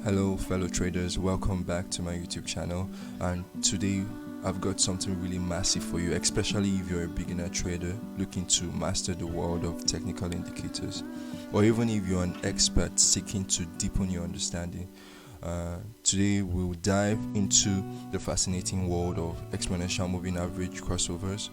Hello fellow traders, welcome back to my YouTube channel, and today I've got something really massive for you, especially if you're a beginner trader looking to master the world of technical indicators, or even if you're an expert seeking to deepen your understanding. Today we'll dive into the fascinating world of exponential moving average crossovers,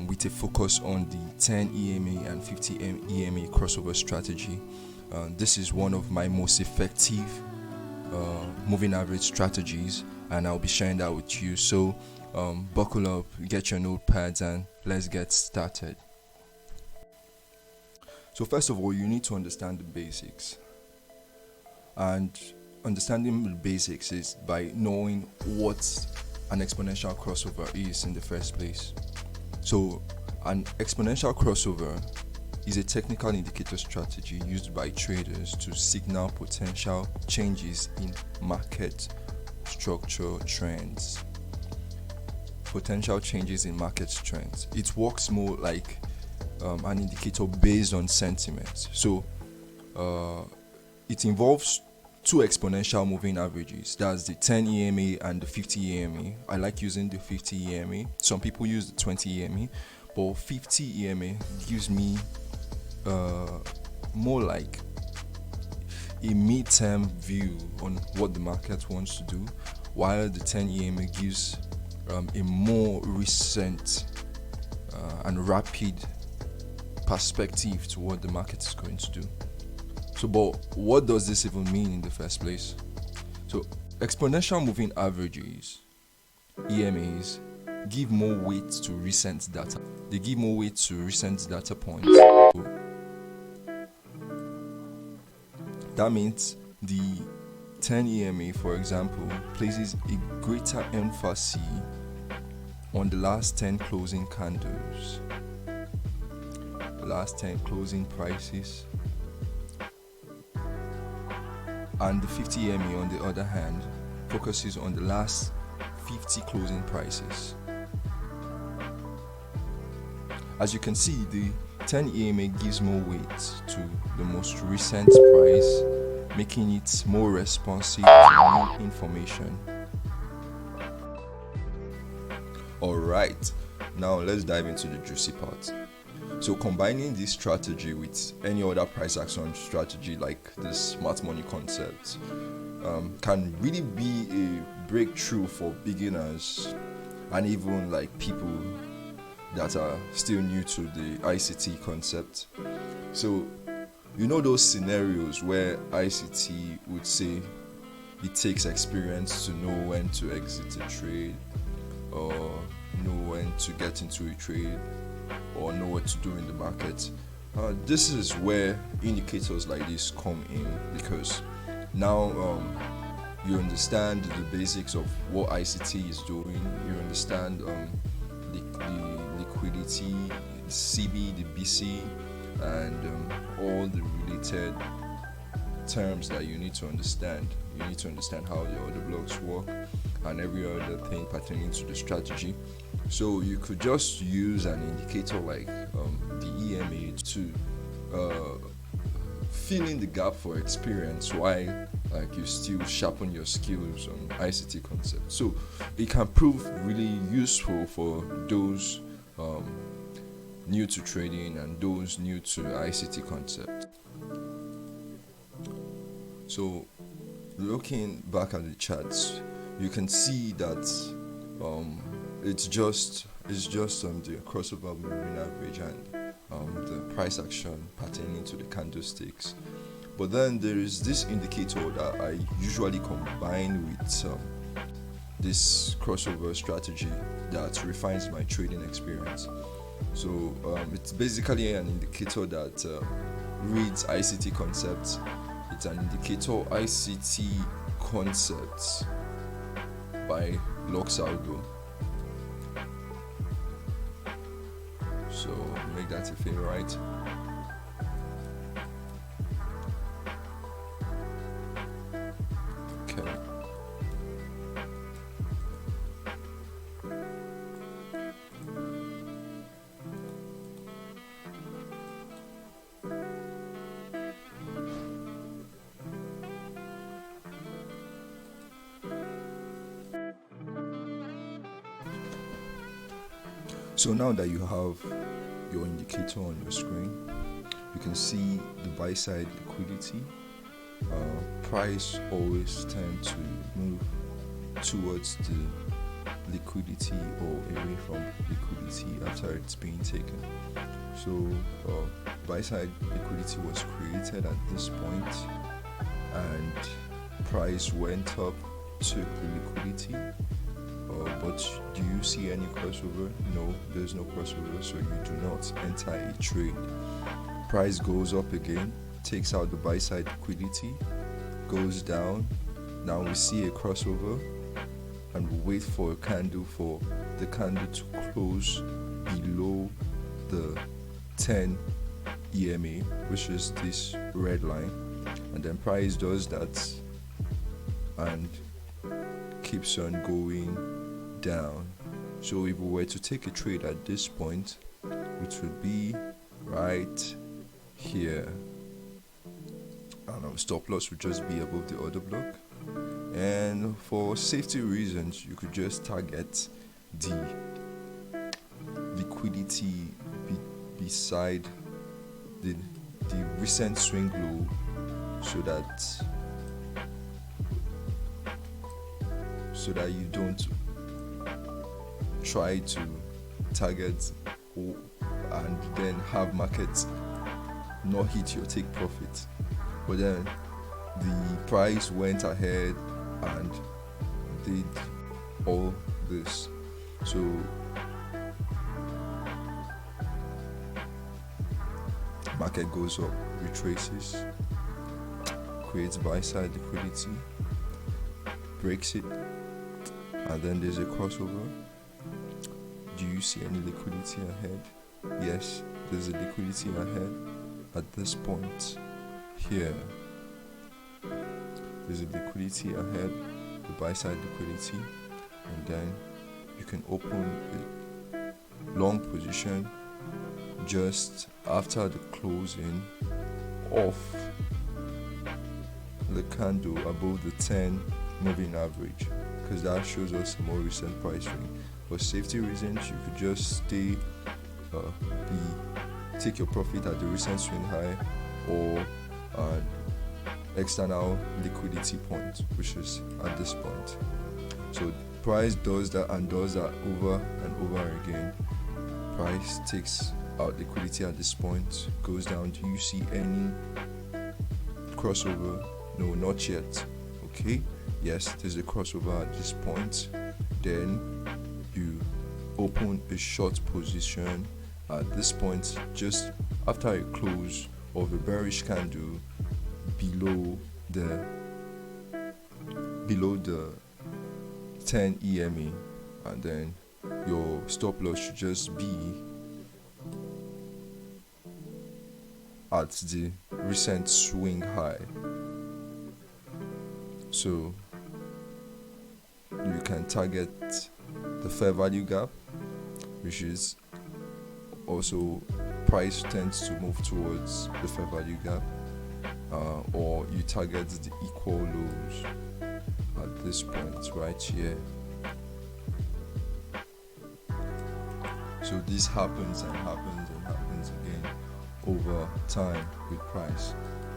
with a focus on the 10 EMA and 50 EMA crossover strategy. This is one of my most effective moving average strategies, and I'll be sharing that with you. So buckle up, get your notepads, and let's get started. So first of all, you need to understand the basics, and understanding the basics is by knowing what an exponential crossover is in the first place. So an exponential crossover is a technical indicator strategy used by traders to signal potential changes in market structure trends. Potential changes in market trends. It works more like an indicator based on sentiment. So it involves two exponential moving averages. That's the 10 EMA and the 50 EMA. I like using the 50 EMA. Some people use the 20 EMA, but 50 EMA gives me more like a mid-term view on what the market wants to do, while the 10 EMA gives a more recent and rapid perspective to what the market is going to do. So, but what does this even mean in the first place? So, exponential moving averages, EMAs, give more weight to recent data. They give more weight to recent data points. So, that means the 10 EMA, for example, places a greater emphasis on the last 10 closing candles, the last 10 closing prices, and the 50 EMA, on the other hand, focuses on the last 50 closing prices. As you can see, the 10 EMA gives more weight to the most recent price, making it more responsive to new information. Alright, now let's dive into the juicy part. So combining this strategy with any other price action strategy like the smart money concept can really be a breakthrough for beginners and even like people that are still new to the ICT concept. So you know those scenarios where ICT would say it takes experience to know when to exit a trade, or know when to get into a trade, or know what to do in the market. This is where indicators like this come in, because now you understand the basics of what ICT is doing. You understand the liquidity, the CB, the BC, and all the related terms that you need to understand. You need to understand how the order blocks work and every other thing pertaining to the strategy. So you could just use an indicator like the EMA to fill in the gap for experience while like you still sharpen your skills on ICT concepts. So it can prove really useful for those new to trading and those new to ICT concept. So looking back at the charts, you can see that it's just the crossover moving average and the price action pertaining to the candlesticks. But then there is this indicator that I usually combine with this crossover strategy that refines my trading experience. So it's basically an indicator that reads ICT concepts. It's an indicator ICT concepts by Loxaldo. So make that a favorite. Okay. So now that you have your indicator on your screen, you can see the buy side liquidity. Price always tend to move towards the liquidity or away from liquidity after it's being taken. So buy side liquidity was created at this point, and price went up, took the liquidity. But do you see any crossover? No, there's no crossover, so you do not enter a trade. Price goes up again, takes out the buy side liquidity, goes down. Now we see a crossover, and we wait for the candle to close below the 10 EMA, which is this red line, and then price does that and keeps on going down. So if we were to take a trade at this point, which would be right here, and our stop loss would just be above the order block, and for safety reasons you could just target the liquidity beside the recent swing low, so that you don't try to target and then have markets not hit your take profit. But then the price went ahead and did all this. So market goes up, retraces, creates buy side liquidity, breaks it, and then there's a crossover. Do you see any liquidity ahead? Yes, there's a liquidity ahead at this point here. There's a liquidity ahead, the buy side liquidity, and then you can open a long position just after the closing of the candle above the 10 moving average, because that shows us a more recent price swing. For safety reasons, you could just take your profit at the recent swing high or external liquidity point, which is at this point. So price does that and does that over and over again. Price takes out liquidity at this point, goes down. Do you see any crossover? No, not yet. Okay, yes, there's a crossover at this point. Then you open a short position at this point, just after a close of a bearish candle below the 10 EMA, and then your stop loss should just be at the recent swing high. So you can target the fair value gap, which is also price tends to move towards the fair value gap, or you target the equal lows at this point right here. So this happens and happens and happens again over time with price.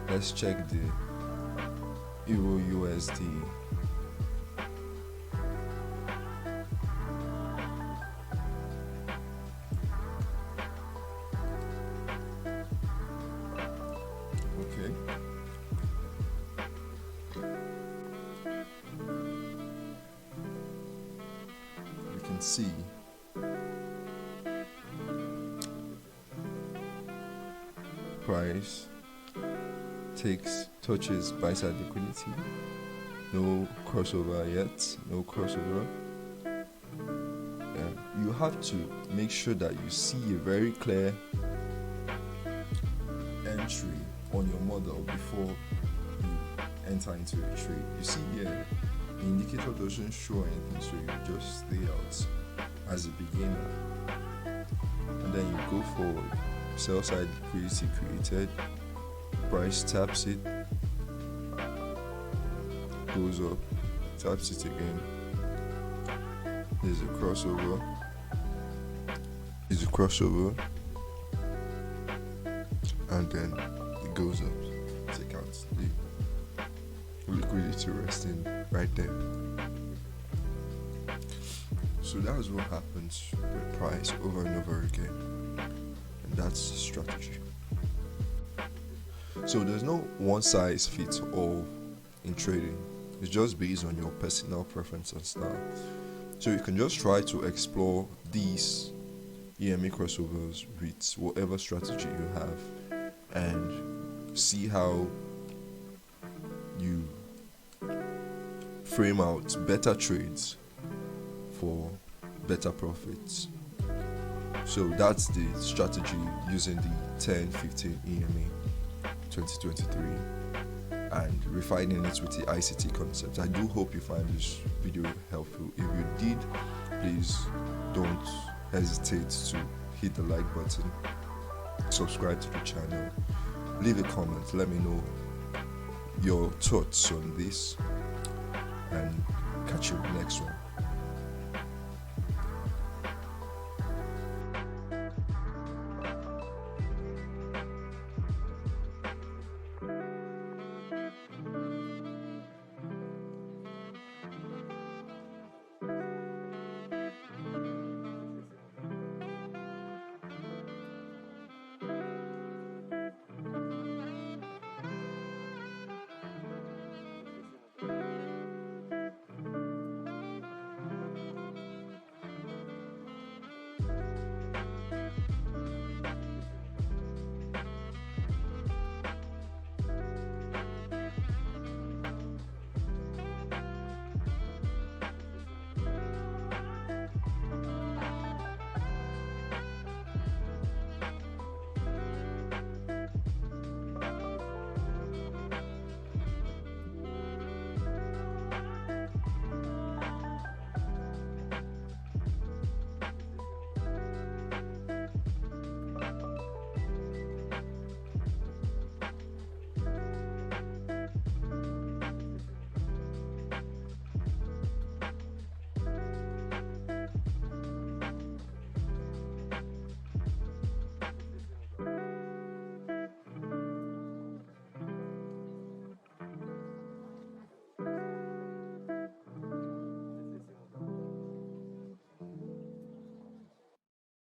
Let's check the Euro USD. Okay. You can see price touches buy side liquidity. No crossover yet. No crossover. You have to make sure that you see a very clear entry on your model before you enter into a trade. You see here, the indicator doesn't show anything, so you just stay out as a beginner, and then you go forward. Sell side liquidity created, price taps it, goes up, taps it again, there's a crossover, is a crossover, and then it goes up. Take out the liquidity resting right there. So that's what happens with price over and over again, and that's strategy. So there's no one size fits all in trading. It's just based on your personal preference and style. So you can just try to explore these EMA crossovers with whatever strategy you have and see how you frame out better trades for better profits. So that's the strategy using the 10-15 EMA 2023 and refining it with the ICT concept. I do hope you find this video helpful. If you did, please don't hesitate to hit the like button, subscribe to the channel, leave a comment, let me know your thoughts on this, and catch you in the next one.